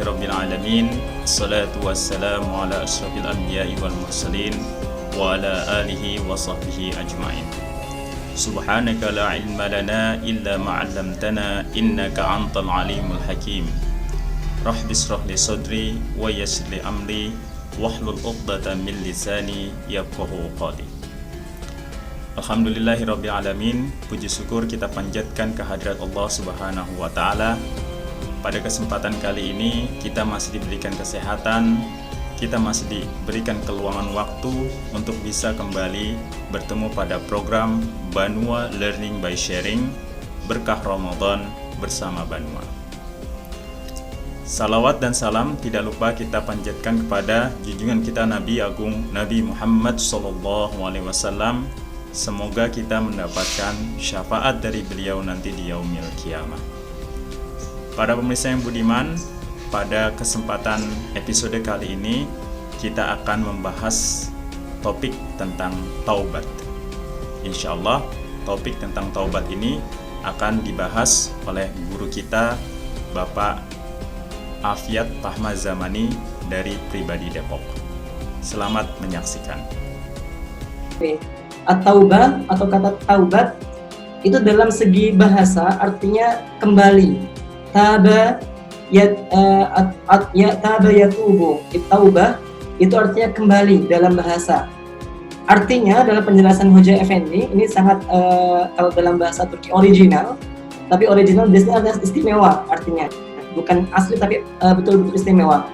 Rabbil Alamin. Assalatu wassalamu ala asyrafil anbiya'i wal mursalin wa ala alihi wa sahbihi ajma'in. Subhanaka la ilma lana illa ma 'allamtana innaka antal alimul hakim. Rabbi shrah li sadri wa yassir li amri wahlul 'uqdatam min lisani yafqahu qawli. Alhamdulillahirabbil alamin. Puji syukur kita panjatkan kehadirat Allah Subhanahu wa taala. Pada kesempatan kali ini kita masih diberikan kesehatan, kita masih diberikan keluangan waktu untuk bisa kembali bertemu pada program Banua Learning by Sharing Berkah Ramadan bersama Banua. Salawat dan salam tidak lupa kita panjatkan kepada junjungan kita Nabi Agung Nabi Muhammad SAW. Semoga kita mendapatkan syafaat dari beliau nanti di yaumil kiamah. Para pemirsa yang budiman, pada kesempatan episode kali ini kita akan membahas topik tentang taubat. Insya Allah topik tentang taubat ini akan dibahas oleh guru kita Bapak Afiat Pahmazamani dari Pribadi Depok. Selamat menyaksikan. At-taubah atau kata taubat itu dalam segi bahasa artinya kembali. Taba taba yatubu. Taubah itu artinya kembali dalam bahasa. Artinya dalam penjelasan Hoja Effendi ini sangat kalau dalam bahasa Turki original, tapi original biasanya ada istimewa artinya. Bukan asli tapi betul-betul istimewa.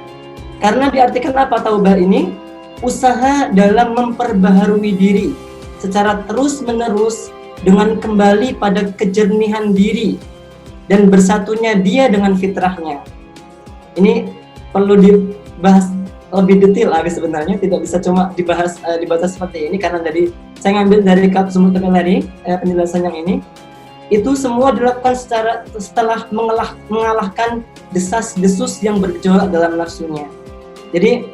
Karena diartikan apa taubah ini? Usaha dalam memperbaharui diri secara terus-menerus dengan kembali pada kejernihan diri dan bersatunya dia dengan fitrahnya. Ini perlu dibahas lebih detail sebenarnya, tidak bisa cuma dibatas seperti ini karena saya ngambil dari Kapsul Mutakalari penjelasan yang ini. Itu semua dilakukan setelah mengalahkan desas-desus yang bergejolak dalam nafsunya. Jadi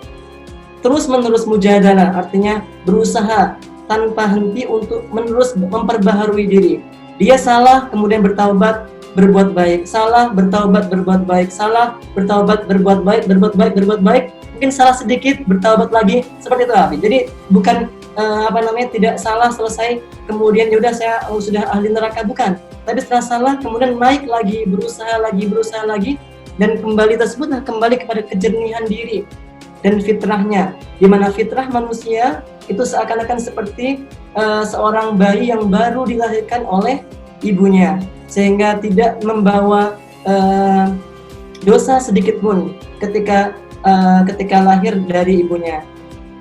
terus-menerus mujadalah artinya berusaha tanpa henti untuk menerus memperbaharui diri. Dia salah, kemudian bertaubat, berbuat baik. Salah, bertaubat, berbuat baik. Salah, bertaubat, berbuat baik, berbuat baik, berbuat baik. Mungkin salah sedikit, bertaubat lagi. Seperti itu, Abi. Jadi bukan tidak salah selesai, kemudian yaudah saya sudah ahli neraka, bukan. Tapi setelah salah, kemudian naik lagi, berusaha lagi, dan kembali tersebut kembali kepada kejernihan diri dan fitrahnya. Di mana fitrah manusia itu seakan-akan seperti seorang bayi yang baru dilahirkan oleh ibunya, sehingga tidak membawa dosa sedikit pun ketika lahir dari ibunya,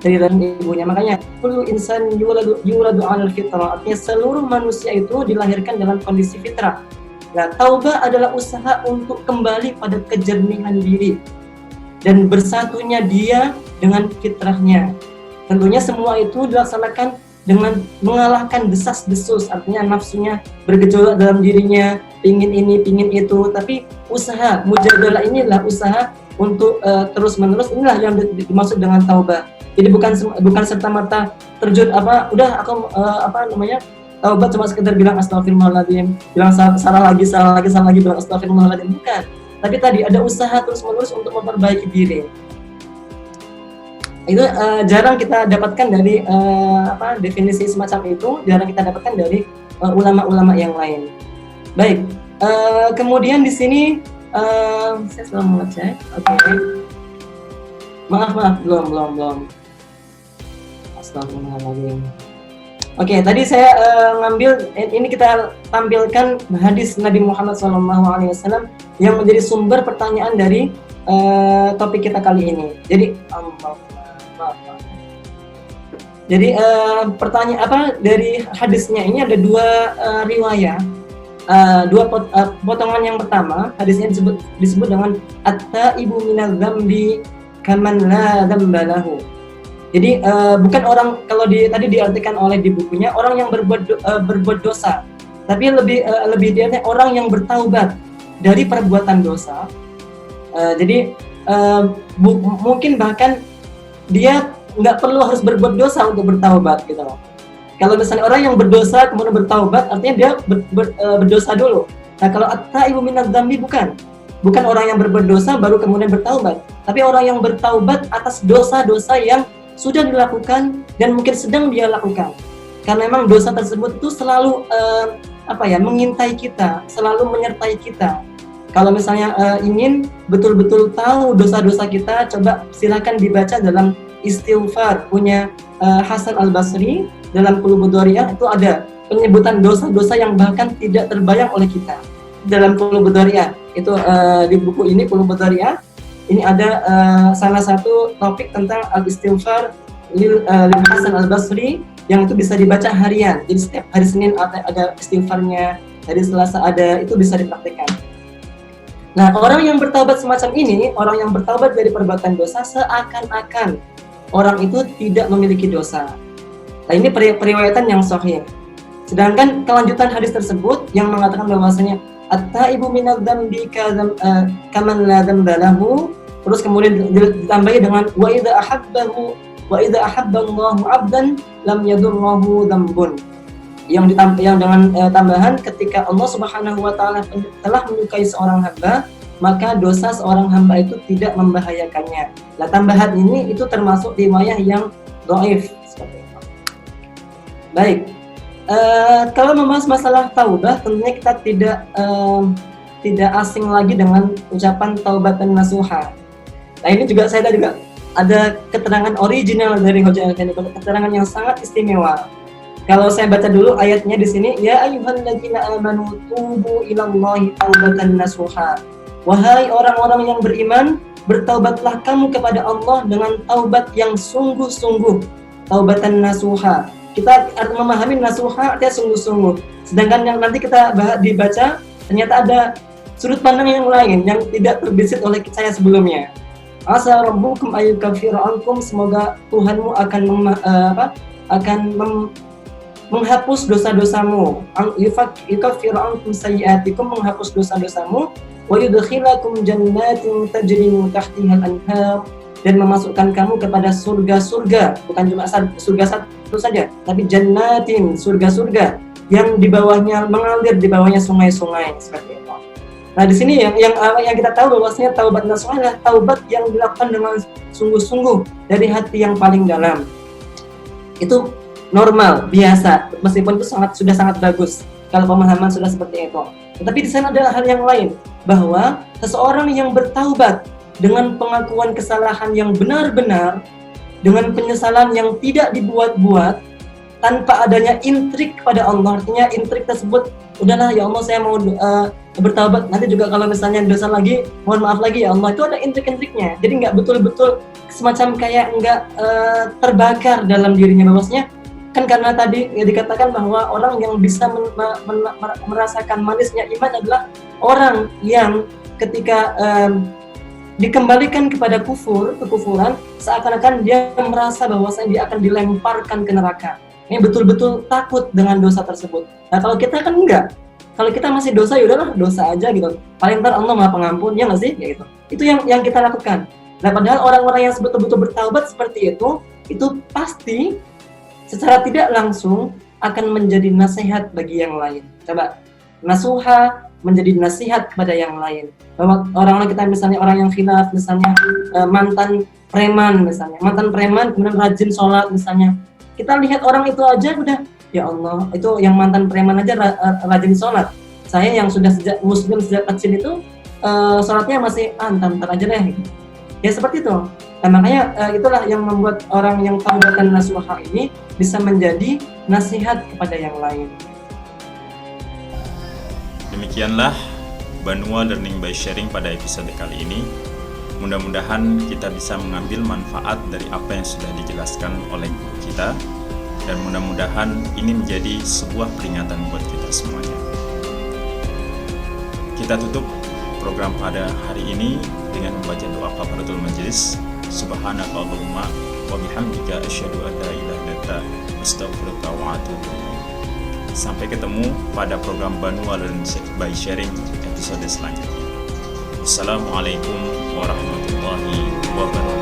Makanya kullu insan yuladu 'alal fitrah, artinya seluruh manusia itu dilahirkan dalam kondisi fitrah. Nah, taubah adalah usaha untuk kembali pada kejernihan diri dan bersatunya dia dengan fitrahnya. Tentunya semua itu dilaksanakan dengan mengalahkan desas-desus, artinya nafsunya bergejolak dalam dirinya, pingin ini, pingin itu, tapi usaha, mujadalah inilah usaha untuk terus-menerus, inilah yang dimaksud dengan taubah. Jadi bukan serta-merta terjun taubat cuma sekedar bilang astagfirullahaladzim, bilang salah lagi bilang astagfirullahaladzim, bukan. Tapi tadi ada usaha terus-menerus untuk memperbaiki diri. Itu jarang kita dapatkan dari definisi semacam itu, jarang kita dapatkan dari ulama-ulama yang lain. Baik, kemudian di sini saya sedang mengecek. Oke. Maaf, belum. Astagfirullahaladzim. Oke, tadi saya ngambil ini, kita tampilkan hadis Nabi Muhammad SAW yang menjadi sumber pertanyaan dari topik kita kali ini. Jadi pertanyaan dari hadisnya ini ada dua riwayat, dua potongan. Yang pertama, hadisnya disebut dengan at-taibu minal dzambi kaman la dzamba lahu. Jadi bukan orang, kalau tadi diartikan oleh di bukunya orang yang berbuat dosa, tapi lebih diartikan orang yang bertaubat dari perbuatan dosa. Jadi mungkin bahkan dia nggak perlu harus berbuat dosa untuk bertaubat gitu loh. Kalau misalnya orang yang berdosa kemudian bertaubat, artinya dia berdosa dulu. Nah, kalau at-taibu minadz dzambi bukan. Bukan orang yang berbuat dosa baru kemudian bertaubat, tapi orang yang bertaubat atas dosa-dosa yang sudah dilakukan dan mungkin sedang dia lakukan. Karena memang dosa tersebut itu selalu mengintai kita, selalu menyertai kita. Kalau misalnya ingin betul-betul tahu dosa-dosa kita, coba silakan dibaca dalam istighfar punya Hasan Al-Basri. Dalam Qulubud Dariyah itu ada penyebutan dosa-dosa yang bahkan tidak terbayang oleh kita. Dalam Qulubud Dariyah itu di buku ini Qulubud Dariyah ini ada salah satu topik tentang al-istighfar lil Hasan Al-Basri yang itu bisa dibaca harian. Jadi setiap hari Senin ada istighfarnya, hari Selasa ada, itu bisa dipraktikkan. Nah, orang yang bertaubat semacam ini, orang yang bertaubat dari perbuatan dosa seakan-akan orang itu tidak memiliki dosa. Nah, ini periwayatan yang sahih. Sedangkan kelanjutan hadis tersebut yang mengatakan bahwasanya at-taibu minadz-dzambi kaman la dzamba lahu, terus kemudian ditambahi dengan wa idza ahabballahu 'abdan lam yadurruhu dzambun. Yang dengan tambahan ketika Allah Subhanahu wa taala telah menyukai seorang hamba, maka dosa seorang hamba itu tidak membahayakannya. Nah, tambahan ini itu termasuk riwayah yang dhaif. Baik, kalau membahas masalah taubah, tentunya kita tidak asing lagi dengan ucapan taubatan nasuha. Nah, ini juga saya juga ada keterangan original dari Hoja Effendi, keterangan yang sangat istimewa. Kalau saya baca dulu ayatnya di sini, ya ayyuhalladzina amanu tubu ilallahi taubatan nasuha. Wahai orang-orang yang beriman, bertaubatlah kamu kepada Allah dengan taubat yang sungguh-sungguh. Taubatan nasuha. Kita memahami nasuha artinya sungguh-sungguh. Sedangkan yang nanti kita dibaca ternyata ada sudut pandang yang lain yang tidak terbesit oleh saya sebelumnya. Asa rabbukum ayyukaffira ankum, semoga Tuhanmu akan menghapus dosa-dosamu. Yukaffira ankum sayyi'atikum, menghapus dosa-dosamu. Wa yudkhilakum jannatin tajri min tahtiha al-anhar, dan memasukkan kamu kepada surga-surga, bukan cuma surga satu saja, tapi jannatin, surga-surga yang di bawahnya mengalir di bawahnya sungai-sungai seperti itu. Nah, di sini yang kita tahu bahwasanya taubat nasuha adalah taubat yang dilakukan dengan sungguh-sungguh dari hati yang paling dalam. Itu normal, biasa, meskipun itu sudah sangat bagus kalau pemahaman sudah seperti itu. Tetapi di sana ada hal yang lain, bahwa seseorang yang bertaubat dengan pengakuan kesalahan yang benar-benar, dengan penyesalan yang tidak dibuat-buat, tanpa adanya intrik pada Allah. Artinya intrik tersebut, udahlah ya Allah saya mau bertaubat, nanti juga kalau misalnya dosa lagi, mohon maaf lagi ya Allah, itu ada intrik-intriknya. Jadi nggak betul-betul semacam kayak nggak terbakar dalam dirinya, bahwasanya kan karena tadi dikatakan bahwa orang yang bisa merasakan manisnya iman adalah orang yang ketika dikembalikan kepada kekufuran, seakan-akan dia merasa bahwasanya dia akan dilemparkan ke neraka. Ini betul-betul takut dengan dosa tersebut. Nah, kalau kita kan enggak. Kalau kita masih dosa, ya udahlah dosa aja gitu. Paling ntar Allah Maha Pengampun, ya nggak sih? Ya gitu. Itu yang kita lakukan. Nah, padahal orang-orang yang betul-betul bertaubat seperti itu pasti secara tidak langsung akan menjadi nasihat bagi yang lain. Coba, nasuha menjadi nasihat kepada yang lain. Bahwa orang-orang kita misalnya orang yang khilaf, misalnya mantan preman kemudian rajin sholat misalnya. Kita lihat orang itu aja udah, ya Allah, itu yang mantan preman aja rajin sholat. Saya yang sudah muslim sejak kecil itu sholatnya masih ntar aja deh gitu. Ya seperti itu. Nah, makanya itulah yang membuat orang yang taubatan nasuha ini bisa menjadi nasihat kepada yang lain. Demikianlah Banua Learning by Sharing pada episode kali ini. Mudah-mudahan kita bisa mengambil manfaat dari apa yang sudah dijelaskan oleh guru kita, dan mudah-mudahan ini menjadi sebuah peringatan buat kita semuanya. Kita tutup program pada hari ini dengan membaca doa kafaratul majelis. Subhanakallahumma wa bihamdika asyhadu an la ilaha illa anta astaghfiruka wa atubu ilaik. Sampai ketemu pada program Banua Learning by Sharing episode selanjutnya. Assalamualaikum warahmatullahi wabarakatuh.